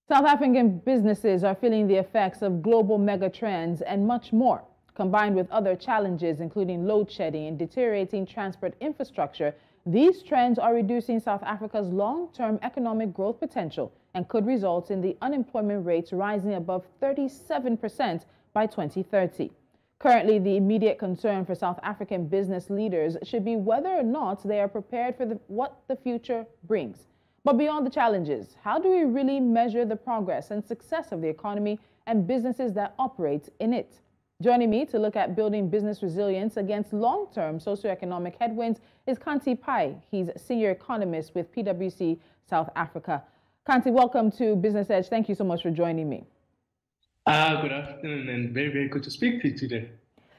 South African businesses are feeling the effects of global megatrends and much more. Combined with other challenges, including load shedding and deteriorating transport infrastructure, these trends are reducing South Africa's long-term economic growth potential and could result in the unemployment rates rising above 37% by 2030. Currently, the immediate concern for South African business leaders should be whether or not they are prepared for what the future brings. But beyond the challenges, how do we really measure the progress and success of the economy and businesses that operate in it? Joining me to look at building business resilience against long-term socioeconomic headwinds is Xhanti Payi. He's senior economist with PwC South Africa. Xhanti, welcome to Business Edge. Thank you so much for joining me. Good afternoon, and very, very good to speak to you today.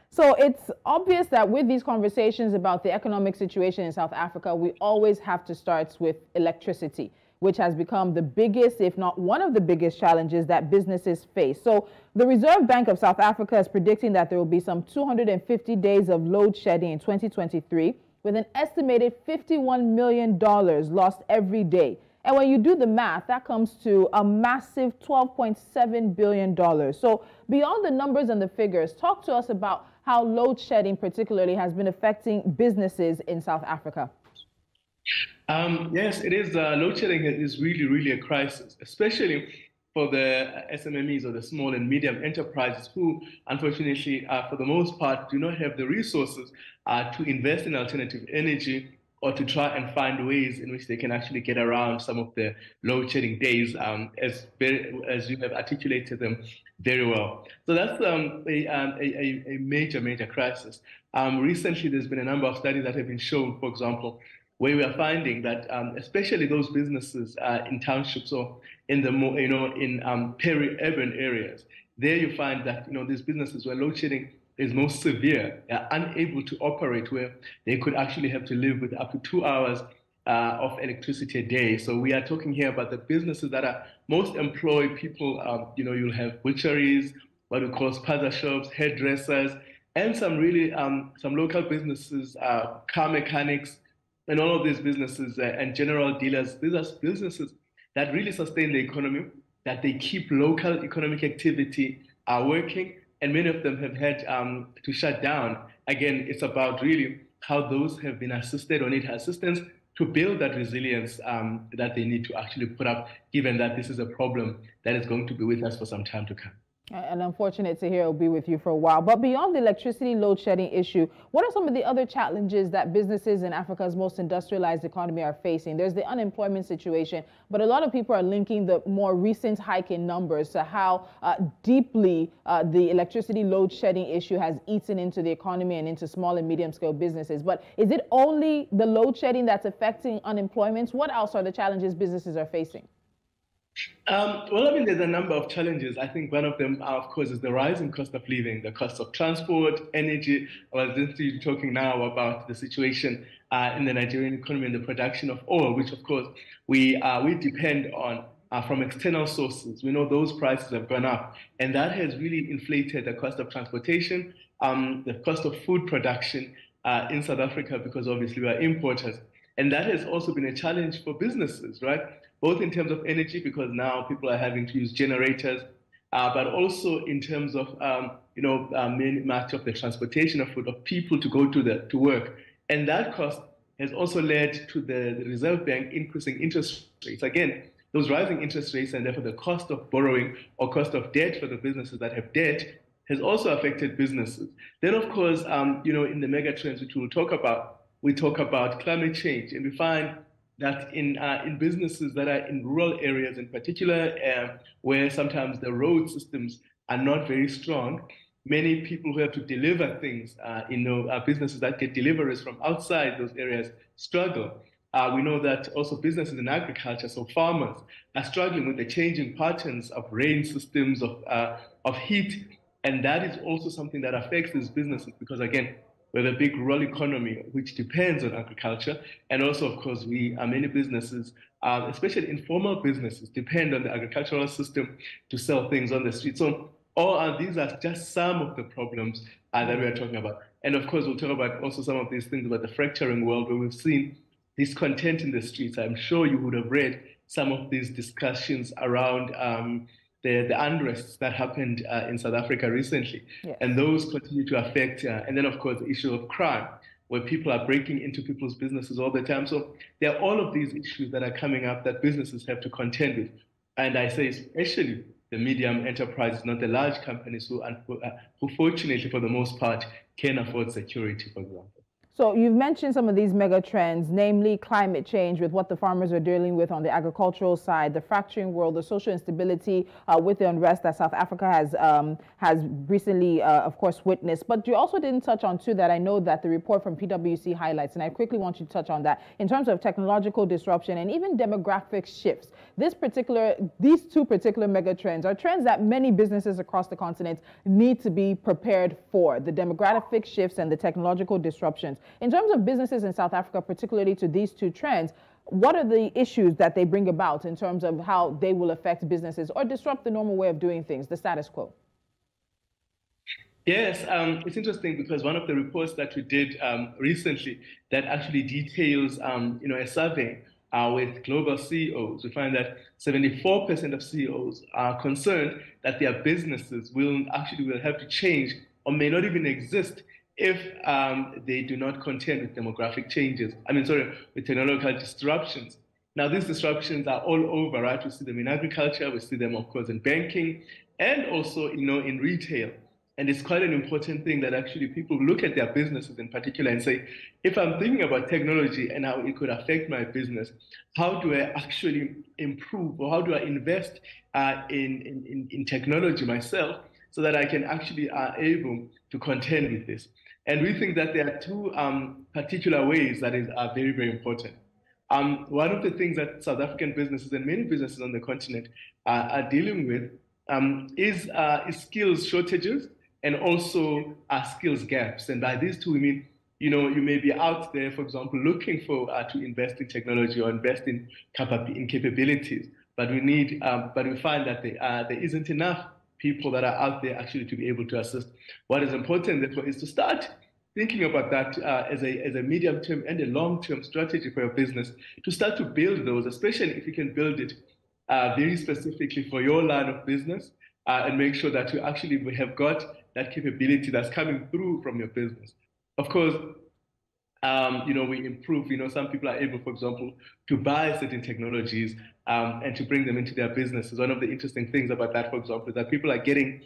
So it's obvious that with these conversations about the economic situation in South Africa, we always have to start with electricity, which has become the biggest, if not one of the biggest challenges that businesses face. So the Reserve Bank of South Africa is predicting that there will be some 250 days of load shedding in 2023, with an estimated $51 million lost every day. And when you do the math, that comes to a massive $12.7 billion. So beyond the numbers and the figures, talk to us about how load shedding particularly has been affecting businesses in South Africa. Yes, it is. Load shedding is really, really a crisis, especially for the SMMEs or the small and medium enterprises who, unfortunately, for the most part, do not have the resources to invest in alternative energy or to try and find ways in which they can actually get around some of the load shedding days, as you have articulated them very well. So that's a major, major crisis. Recently, there's been a number of studies that have been shown, for example, where we are finding that especially those businesses in townships or in the more, in peri-urban areas, there you find that these businesses where load shedding is most severe, are unable to operate, where they could actually have to live with up to 2 hours of electricity a day. So we are talking here about the businesses that are most employ people. You'll have butcheries, what we call spaza shops, hairdressers, and some really some local businesses, car mechanics, and all of these businesses and general dealers. These are businesses that really sustain the economy, that they keep local economic activity working, and many of them have had to shut down. Again, it's about really how those have been assisted or need assistance to build that resilience that they need to actually put up, given that this is a problem that is going to be with us for some time to come. And unfortunate to hear it'll be with you for a while. But beyond the electricity load shedding issue, what are some of the other challenges that businesses in Africa's most industrialized economy are facing? There's the unemployment situation, but a lot of people are linking the more recent hike in numbers to how deeply the electricity load shedding issue has eaten into the economy and into small and medium scale businesses. But is it only the load shedding that's affecting unemployment? What else are the challenges businesses are facing? Well, I mean, there's a number of challenges. I think one of them, of course, is the rising cost of living, the cost of transport, energy. I was just talking now about the situation in the Nigerian economy and the production of oil, which, of course, we depend on from external sources. We know those prices have gone up, and that has really inflated the cost of transportation, the cost of food production in South Africa, because obviously we are importers. And that has also been a challenge for businesses, right? Both in terms of energy, because now people are having to use generators, but also in terms of much of the transportation of food, of people to go to work. And that cost has also led to the Reserve Bank increasing interest rates. Again, those rising interest rates and therefore the cost of borrowing or cost of debt for the businesses that have debt has also affected businesses. Then, of course, in the megatrends, which we'll talk about, we talk about climate change, and we find that in businesses that are in rural areas in particular, where sometimes the road systems are not very strong, many people who have to deliver things, businesses that get deliveries from outside those areas struggle. We know that also businesses in agriculture, so farmers, are struggling with the changing patterns of rain systems, of heat, and that is also something that affects these businesses because, again, we have a big rural economy which depends on agriculture, and also, of course, many businesses, especially informal businesses, depend on the agricultural system to sell things on the street. So these are just some of the problems that we are talking about. And of course, we'll talk about also some of these things about the fracturing world, where we've seen discontent in the streets. I'm sure you would have read some of these discussions around the unrests that happened in South Africa recently. Yes. And those continue to affect, and then of course, the issue of crime, where people are breaking into people's businesses all the time. So there are all of these issues that are coming up that businesses have to contend with. And I say especially the medium enterprises, not the large companies who fortunately, for the most part, can afford security, for example. So you've mentioned some of these mega trends, namely climate change with what the farmers are dealing with on the agricultural side, the fracturing world, the social instability with the unrest that South Africa has recently, of course, witnessed. But you also didn't touch on, too, that I know that the report from PwC highlights, and I quickly want you to touch on that, in terms of technological disruption and even demographic shifts. These two particular mega trends are trends that many businesses across the continent need to be prepared for, the demographic shifts and the technological disruptions. In terms of businesses in South Africa, particularly to these two trends, what are the issues that they bring about in terms of how they will affect businesses or disrupt the normal way of doing things, the status quo? Yes, it's interesting because one of the reports that we did recently that actually details, a survey with global CEOs, we find that 74% of CEOs are concerned that their businesses will have to change or may not even exist if they do not contend with demographic changes. With technological disruptions. Now, these disruptions are all over, right? We see them in agriculture, we see them, of course, in banking, and also, in retail. And it's quite an important thing that actually people look at their businesses in particular and say, if I'm thinking about technology and how it could affect my business, how do I actually improve or how do I invest in technology myself so that I can actually able to contend with this? And we think that there are two particular ways that are very, very important. One of the things that South African businesses and many businesses on the continent are dealing with is skills shortages and also skills gaps. And by these two, we mean, you may be out there, for example, looking for to invest in technology or invest in capabilities, but we find that there isn't enough people that are out there actually to be able to assist. What is important, therefore, is to start thinking about that as a medium-term and a long-term strategy for your business, to start to build those, especially if you can build it very specifically for your line of business and make sure that you actually have got that capability that's coming through from your business. Of course, we improve, some people are able, for example, to buy certain technologies and to bring them into their businesses. One of the interesting things about that, for example, is that people are getting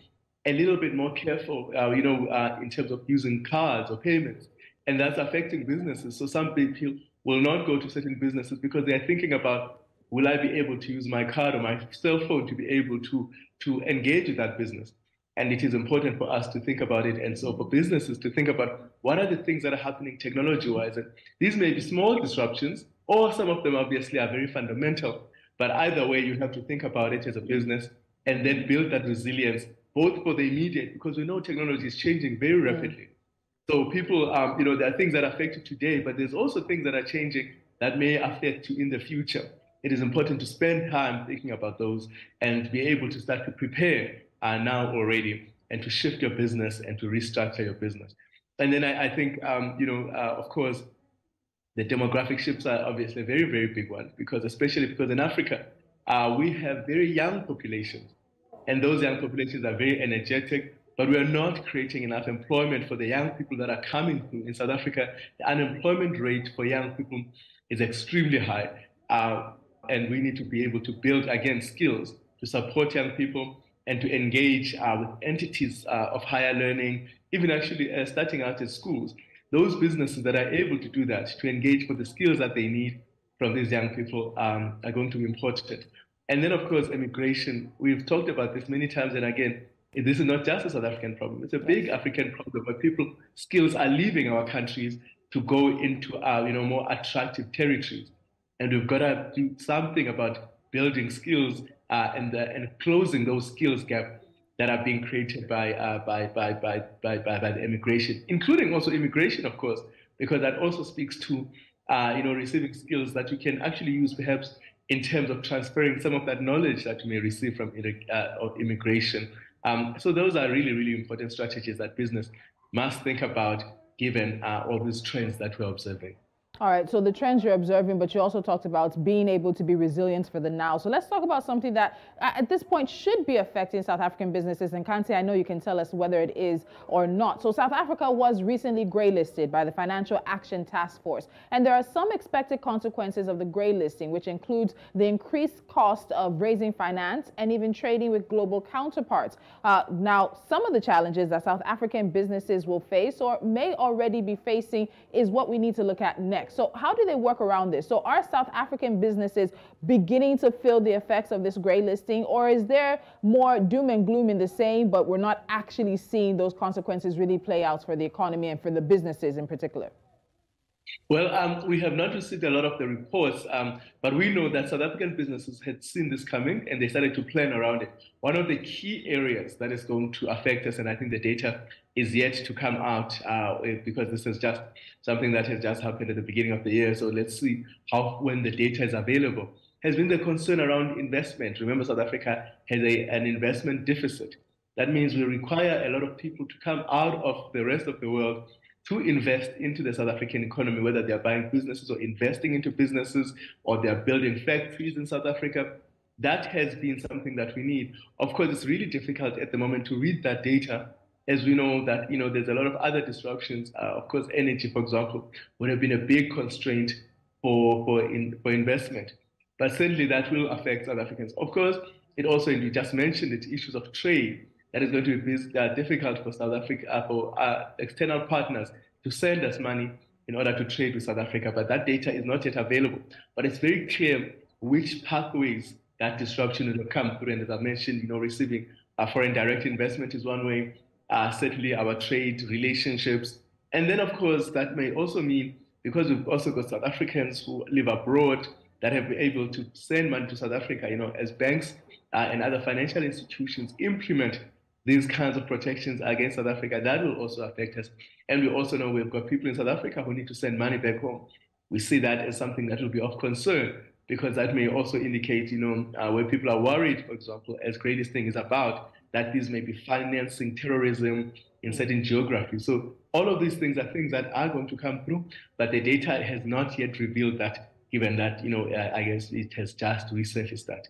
a little bit more careful, in terms of using cards or payments, and that's affecting businesses. So some people will not go to certain businesses because they're thinking about, will I be able to use my card or my cell phone to be able to engage with that business? And it is important for us to think about it. And so for businesses to think about what are the things that are happening technology-wise. And these may be small disruptions, or some of them obviously are very fundamental. But either way, you have to think about it as a business and then build that resilience, both for the immediate, because we know technology is changing very rapidly. So people, there are things that affect you today, but there's also things that are changing that may affect you in the future. It is important to spend time thinking about those and be able to start to prepare now already and to shift your business and to restructure your business. And then I think, of course, the demographic shifts are obviously a very, very big one, especially because in Africa, we have very young populations. And those young populations are very energetic, but we are not creating enough employment for the young people that are coming through. In South Africa, the unemployment rate for young people is extremely high. And we need to be able to build, again, skills to support young people and to engage with entities of higher learning, even actually starting out at schools. Those businesses that are able to do that, to engage for the skills that they need from these young people are going to be important. And then, of course, immigration. We've talked about this many times, and again, this is not just a South African problem. It's a big African problem where people's skills are leaving our countries to go into more attractive territories. And we've got to do something about building skills and closing those skills gaps that are being created by the immigration, including also immigration, of course, because that also speaks to receiving skills that you can actually use perhaps in terms of transferring some of that knowledge that you may receive from immigration. So those are really, really important strategies that business must think about given all these trends that we're observing. All right, so the trends you're observing, but you also talked about being able to be resilient for the now. So let's talk about something that at this point should be affecting South African businesses. And Xhanti, I know you can tell us whether it is or not. So South Africa was recently greylisted by the Financial Action Task Force. And there are some expected consequences of the greylisting, which includes the increased cost of raising finance and even trading with global counterparts. Now, some of the challenges that South African businesses will face or may already be facing is what we need to look at next. So how do they work around this? So are South African businesses beginning to feel the effects of this greylisting, or is there more doom and gloom in the same, but we're not actually seeing those consequences really play out for the economy and for the businesses in particular? Well, we have not received a lot of the reports, but we know that South African businesses had seen this coming and they started to plan around it. One of the key areas that is going to affect us, and I think the data is yet to come out because this is just something that has just happened at the beginning of the year. So let's see when the data is available, has been the concern around investment. Remember, South Africa has an investment deficit. That means we require a lot of people to come out of the rest of the world to invest into the South African economy, whether they're buying businesses or investing into businesses or they're building factories in South Africa. That has been something that we need. Of course, it's really difficult at the moment to read that data, as we know that there's a lot of other disruptions. Of course, energy, for example, would have been a big constraint for investment. But certainly that will affect South Africans. Of course, it also, and you just mentioned it, issues of trade. That is going to be difficult for South Africa, for external partners to send us money in order to trade with South Africa. But that data is not yet available. But it's very clear which pathways that disruption will come through. And as I mentioned, receiving foreign direct investment is one way, certainly our trade relationships. And then, of course, that may also mean, because we've also got South Africans who live abroad that have been able to send money to South Africa, as banks and other financial institutions implement these kinds of protections against South Africa, that will also affect us. And we also know we've got people in South Africa who need to send money back home. We see that as something that will be of concern, because that may also indicate, where people are worried, for example, as greylisting is about, that these may be financing terrorism in certain geographies. So all of these things are things that are going to come through, but the data has not yet revealed that, given that, I guess it has just resurfaced that.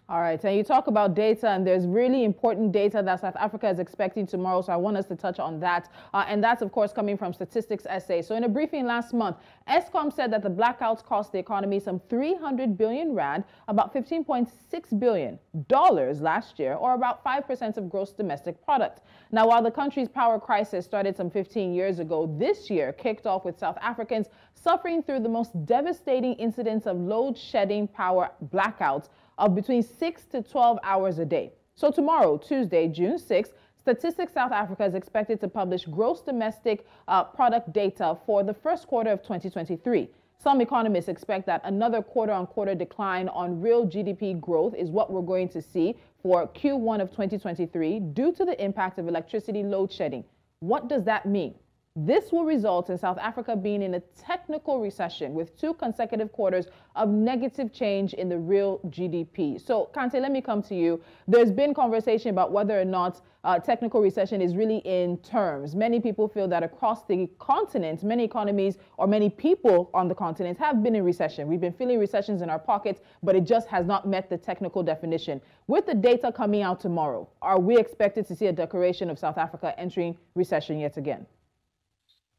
All right, and you talk about data, and there's really important data that South Africa is expecting tomorrow, so I want us to touch on that. And that's, of course, coming from Statistics SA. So in a briefing last month, Eskom said that the blackouts cost the economy some 300 billion rand, about $15.6 billion last year, or about 5% of gross domestic product. Now, while the country's power crisis started some 15 years ago, this year kicked off with South Africans suffering through the most devastating incidents of load-shedding power blackouts of between 6 to 12 hours a day. So tomorrow, Tuesday, June 6th, Statistics South Africa is expected to publish gross domestic product data for the first quarter of 2023. Some economists expect that another quarter-on-quarter decline on real GDP growth is what we're going to see for Q1 of 2023 due to the impact of electricity load shedding. What does that mean? This will result in South Africa being in a technical recession with 2 consecutive quarters of negative change in the real GDP. So, Xhanti, let me come to you. There's been conversation about whether or not technical recession is really in terms. Many people feel that across the continent, many economies or many people on the continent have been in recession. We've been feeling recessions in our pockets, but it just has not met the technical definition. With the data coming out tomorrow, are we expected to see a declaration of South Africa entering recession yet again?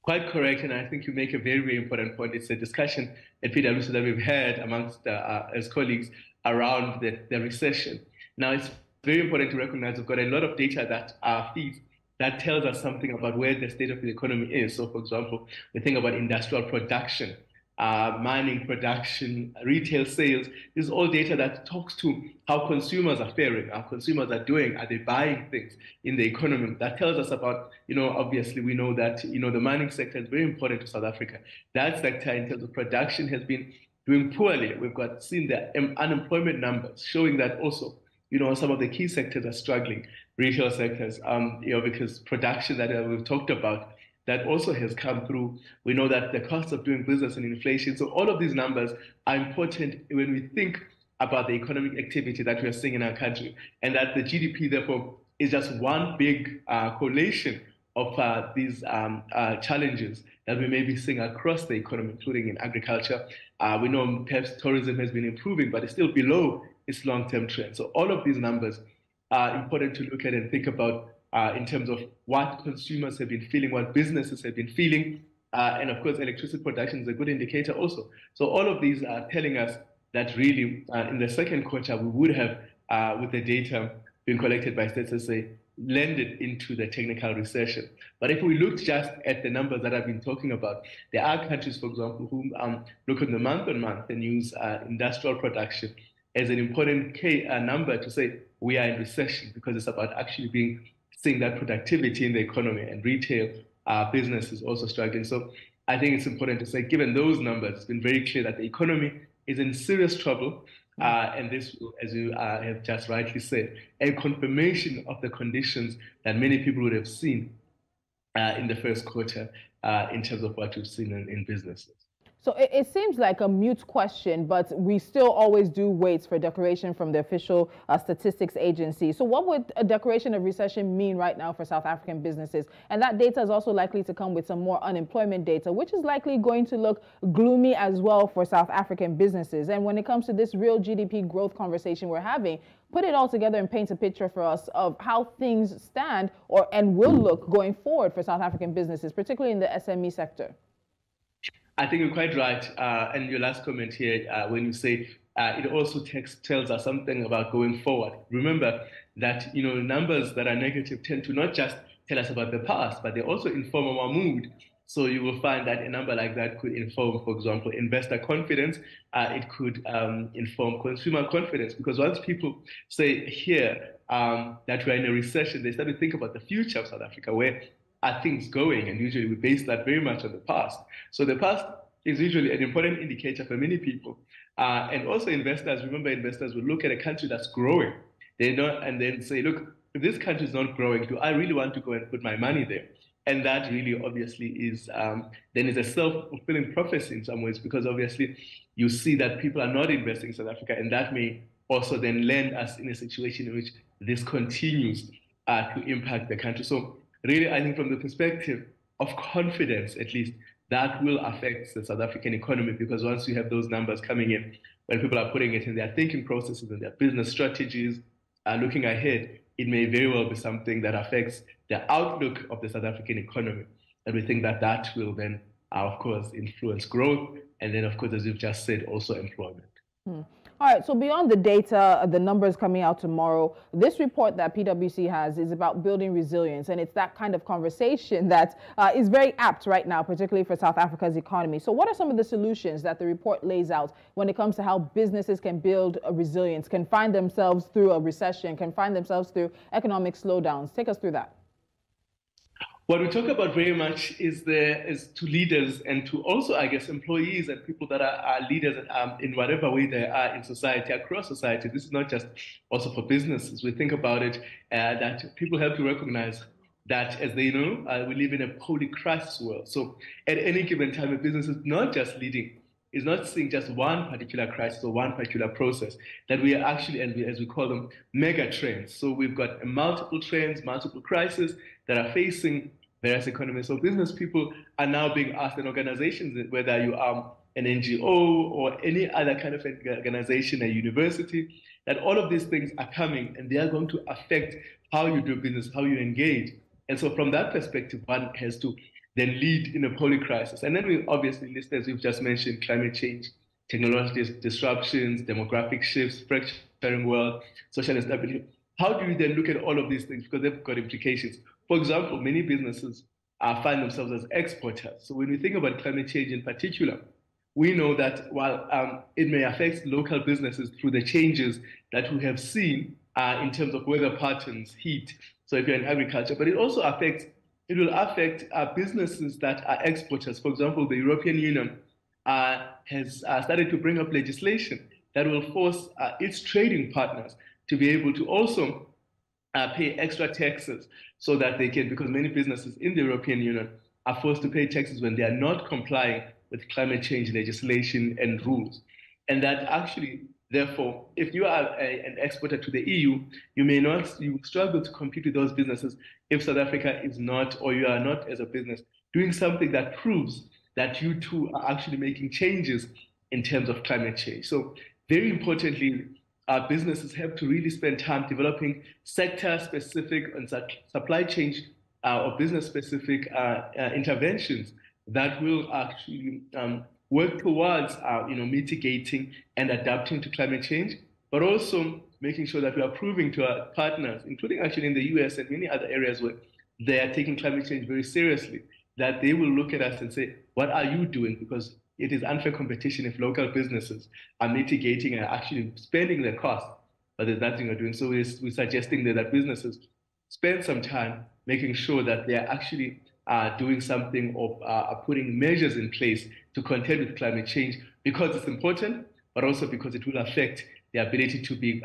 Quite correct, and I think you make a very, very important point. It's a discussion at PwC that we've had amongst as colleagues around the recession. Now, it's very important to recognize we've got a lot of data that feeds that tells us something about where the state of the economy is. So, for example, we think about industrial production, mining production, retail sales. This is all data that talks to how consumers are faring, how consumers are doing, are they buying things in the economy? That tells us about, obviously we know that, the mining sector is very important to South Africa. That sector in terms of production has been doing poorly. We've seen the unemployment numbers showing that also, some of the key sectors are struggling, retail sectors, because production that we've talked about, that also has come through. We know that the cost of doing business and inflation. So all of these numbers are important when we think about the economic activity that we are seeing in our country, and that the GDP, therefore, is just one big collation of these challenges that we may be seeing across the economy, including in agriculture. We know perhaps tourism has been improving, but it's still below its long-term trend. So all of these numbers are important to look at and think about in terms of what consumers have been feeling, what businesses have been feeling, and of course, electricity production is a good indicator also. So all of these are telling us that really in the second quarter, we would have, with the data being collected by StatsSA, landed into the technical recession. But if we look just at the numbers that I've been talking about, there are countries, for example, who look at the month-on-month and use industrial production as an important number to say we are in recession, because it's about actually seeing that productivity in the economy, and retail business is also struggling. So I think it's important to say, given those numbers, it's been very clear that the economy is in serious trouble. And this, as you have just rightly said, a confirmation of the conditions that many people would have seen in the first quarter in terms of what we've seen in businesses. So it seems like a mute question, but we still always do wait for a declaration from the official statistics agency. So what would a declaration of recession mean right now for South African businesses? And that data is also likely to come with some more unemployment data, which is likely going to look gloomy as well for South African businesses. And when it comes to this real GDP growth conversation we're having, put it all together and paint a picture for us of how things stand and will look going forward for South African businesses, particularly in the SME sector. I think you're quite right. And your last comment here, when you say it also tells us something about going forward. Remember that numbers that are negative tend to not just tell us about the past, but they also inform our mood. So you will find that a number like that could inform, for example, investor confidence. It could inform consumer confidence, because once people say here that we're in a recession, they start to think about the future of South Africa, where are things going? And usually we base that very much on the past. So the past is usually an important indicator for many people. And also investors, remember, investors will look at a country that's growing. They don't, and then say, look, if this country is not growing, do I really want to go and put my money there? And that really obviously is then is a self-fulfilling prophecy in some ways, because obviously you see that people are not investing in South Africa, and that may also then land us in a situation in which this continues to impact the country. So really, I think from the perspective of confidence, at least, that will affect the South African economy, because once you have those numbers coming in, when people are putting it in their thinking processes and their business strategies, looking ahead, it may very well be something that affects the outlook of the South African economy. And we think that that will then, of course, influence growth. And then, of course, as you've just said, also employment. All right, so beyond the data, the numbers coming out tomorrow, this report that PwC has is about building resilience. And it's that kind of conversation that is very apt right now, particularly for South Africa's economy. So what are some of the solutions that the report lays out when it comes to how businesses can build a resilience, can find themselves through a recession, can find themselves through economic slowdowns? Take us through that. What we talk about very much is to leaders and to also, I guess, employees and people that are leaders in whatever way they are in society, across society. This is not just also for businesses. We think about it that people have to recognize that, as they know, we live in a poly-crisis world. So at any given time, a business is not just leading, is not seeing just one particular crisis or one particular process, that we are actually, and as we call them, mega trends. So we've got multiple trends, multiple crises that are facing various economies. So business people are now being asked, in organizations, whether you are an NGO or any other kind of organization, a university, that all of these things are coming and they are going to affect how you do business, how you engage. And so from that perspective, one has to then lead in a poly-crisis. And then we obviously list, as we've just mentioned, climate change, technological disruptions, demographic shifts, fracturing world, social instability. How do you then look at all of these things? Because they've got implications. For example, many businesses find themselves as exporters. So when we think about climate change in particular, we know that while it may affect local businesses through the changes that we have seen in terms of weather patterns, heat, so if you're in agriculture, but it also will affect businesses that are exporters. For example, the European Union has started to bring up legislation that will force its trading partners to be able to also pay extra taxes so that they can, because many businesses in the European Union are forced to pay taxes when they are not complying with climate change legislation and rules. And that actually, therefore, if you are an exporter to the EU, you struggle to compete with those businesses if South Africa is not, or you are not as a business, doing something that proves that you too are actually making changes in terms of climate change. So very importantly, businesses have to really spend time developing sector-specific and supply chain or business-specific interventions that will actually work towards mitigating and adapting to climate change, but also making sure that we are proving to our partners, including actually in the US and many other areas where they are taking climate change very seriously, that they will look at us and say, what are you doing? Because it is unfair competition if local businesses are mitigating and actually spending the cost, but there's nothing they're doing. So we're suggesting that businesses spend some time making sure that they are actually doing something or are putting measures in place to contend with climate change, because it's important, but also because it will affect the ability to be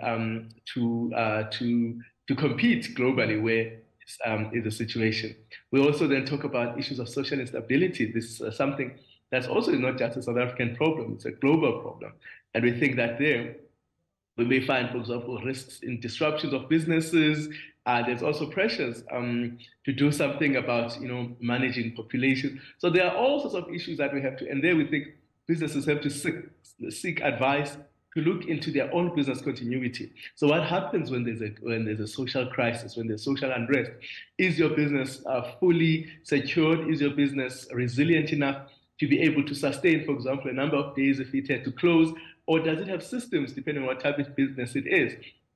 to compete globally where is the situation. We also then talk about issues of social instability. This is something that's also not just a South African problem, it's a global problem. And we think that there we may find, for example, risks in disruptions of businesses. There's also pressures to do something about, managing population. So there are all sorts of issues that we have to, and there we think businesses have to seek advice to look into their own business continuity. So what happens when there's a social crisis, when there's social unrest? Is your business fully secured? Is your business resilient enough to be able to sustain, for example, a number of days if it had to close? Or does it have systems, depending on what type of business it is,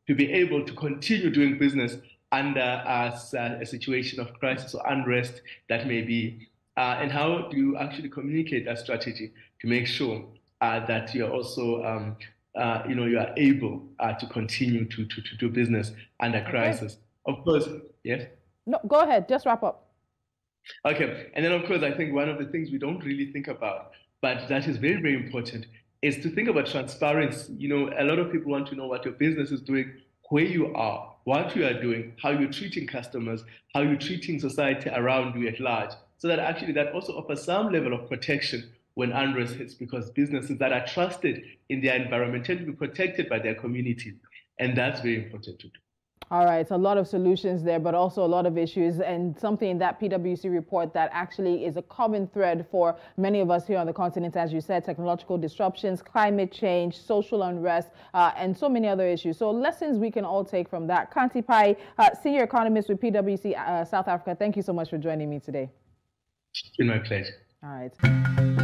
to be able to continue doing business under a situation of crisis or unrest that may be? And how do you actually communicate that strategy to make sure that you're also you are able to continue to do business under crisis? Okay. Of course, yes? No, go ahead, just wrap up. Okay, and then of course, I think one of the things we don't really think about, but that is very, very important, is to think about transparency. A lot of people want to know what your business is doing, where you are, what you are doing, how you're treating customers, how you're treating society around you at large, so that actually that also offers some level of protection when unrest hits, because businesses that are trusted in their environment tend to be protected by their communities. And that's very important to do. All right, so a lot of solutions there, but also a lot of issues, and something in that PwC report that actually is a common thread for many of us here on the continent, as you said: technological disruptions, climate change, social unrest, and so many other issues. So lessons we can all take from that. Xhanti Payi, senior economist with PwC South Africa, thank you so much for joining me today. It's been my pleasure. All right.